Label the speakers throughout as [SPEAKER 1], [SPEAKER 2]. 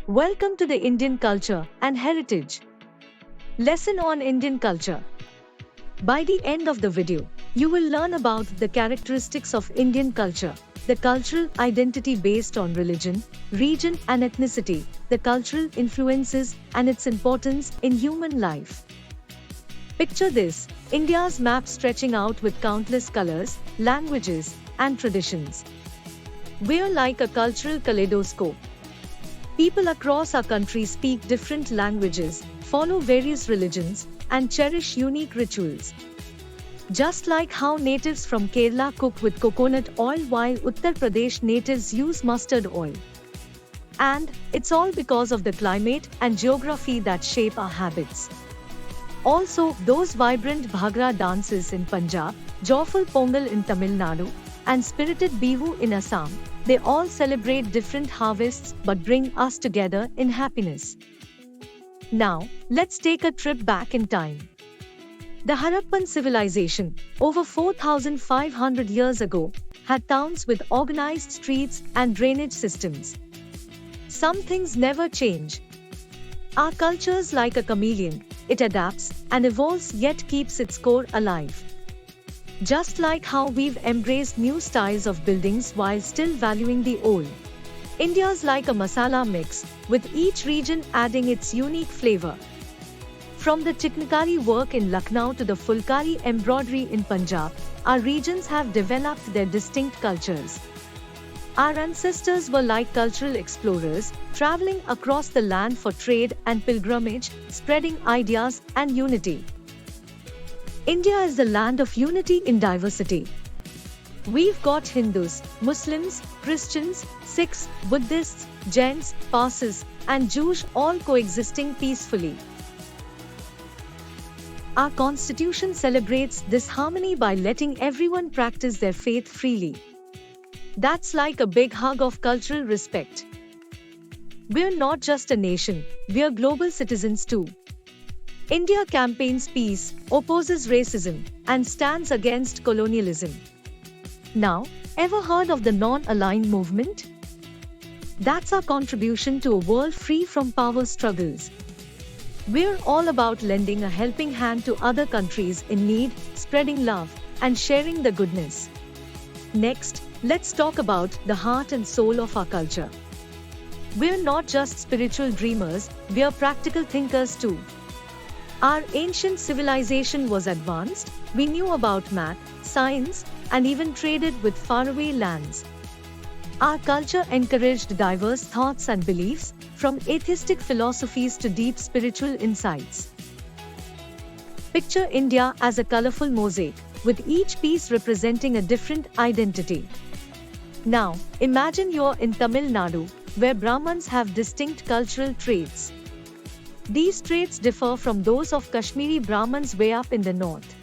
[SPEAKER 1] Welcome to the Indian Culture and Heritage lesson on Indian culture. By the end of the video, you will learn about the characteristics of Indian culture, the cultural identity based on religion, region and ethnicity, the cultural influences and its importance in human life. Picture this, India's map stretching out with countless colors, languages and traditions. We're like a cultural kaleidoscope. People across our country speak different languages, follow various religions, and cherish unique rituals. Just like how natives from Kerala cook with coconut oil while Uttar Pradesh natives use mustard oil. And it's all because of the climate and geography that shape our habits. Also, those vibrant Bhangra dances in Punjab, joyful Pongal in Tamil Nadu, and spirited Bihu in Assam, they all celebrate different harvests but bring us together in happiness. Now, let's take a trip back in time. The Harappan civilization, over 4,500 years ago, had towns with organized streets and drainage systems. Some things never change. Our culture's like a chameleon, it adapts and evolves yet keeps its core alive. Just like how we've embraced new styles of buildings while still valuing the old. India's like a masala mix, with each region adding its unique flavor. From the chiknkari work in Lucknow to the fulkari embroidery in Punjab, our regions have developed their distinct cultures. Our ancestors were like cultural explorers, traveling across the land for trade and pilgrimage, spreading ideas and unity. India is the land of unity in diversity. We've got Hindus, Muslims, Christians, Sikhs, Buddhists, Jains, Parsis, and Jews all coexisting peacefully. Our constitution celebrates this harmony by letting everyone practice their faith freely. That's like a big hug of cultural respect. We're not just a nation, we're global citizens too. India campaigns peace, opposes racism, and stands against colonialism. Now, ever heard of the non-aligned movement? That's our contribution to a world free from power struggles. We're all about lending a helping hand to other countries in need, spreading love, and sharing the goodness. Next, let's talk about the heart and soul of our culture. We're not just spiritual dreamers, we're practical thinkers too. Our ancient civilization was advanced, we knew about math, science, and even traded with faraway lands. Our culture encouraged diverse thoughts and beliefs, from atheistic philosophies to deep spiritual insights. Picture India as a colorful mosaic, with each piece representing a different identity. Now, imagine you're in Tamil Nadu, where Brahmins have distinct cultural traits. These traits differ from those of Kashmiri Brahmins way up in the north.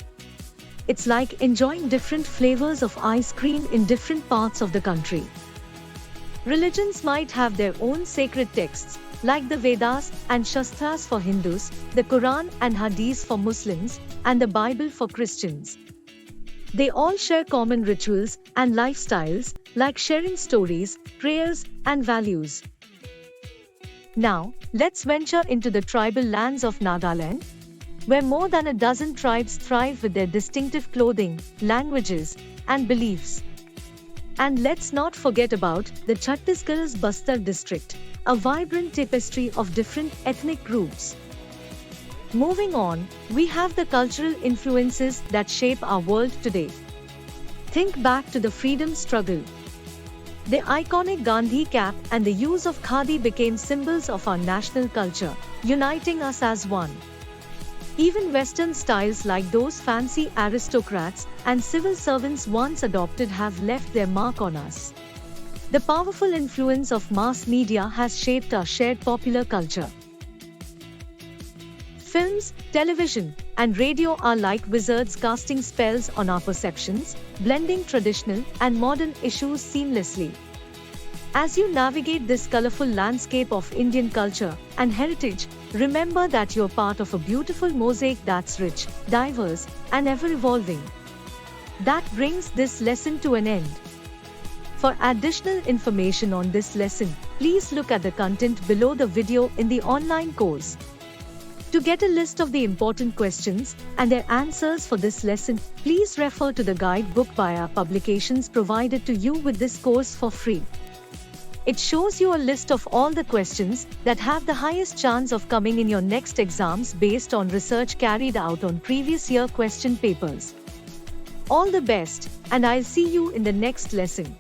[SPEAKER 1] It's like enjoying different flavors of ice cream in different parts of the country. Religions might have their own sacred texts, like the Vedas and Shastras for Hindus, the Quran and Hadith for Muslims, and the Bible for Christians. They all share common rituals and lifestyles, like sharing stories, prayers, and values. Now, let's venture into the tribal lands of Nagaland, where more than a dozen tribes thrive with their distinctive clothing, languages, and beliefs. And let's not forget about the Chhattisgarh's Bastar district, a vibrant tapestry of different ethnic groups. Moving on, we have the cultural influences that shape our world today. Think back to the freedom struggle. The iconic Gandhi cap and the use of khadi became symbols of our national culture, uniting us as one. Even Western styles like those fancy aristocrats and civil servants once adopted have left their mark on us. The powerful influence of mass media has shaped our shared popular culture. Films, television, and radio are like wizards casting spells on our perceptions, blending traditional and modern issues seamlessly. As you navigate this colorful landscape of Indian culture and heritage, remember that you're part of a beautiful mosaic that's rich, diverse, and ever-evolving. That brings this lesson to an end. For additional information on this lesson, please look at the content below the video in the online course. To get a list of the important questions and their answers for this lesson, please refer to the guidebook by our publications provided to you with this course for free. It shows you a list of all the questions that have the highest chance of coming in your next exams based on research carried out on previous year question papers. All the best, and I'll see you in the next lesson.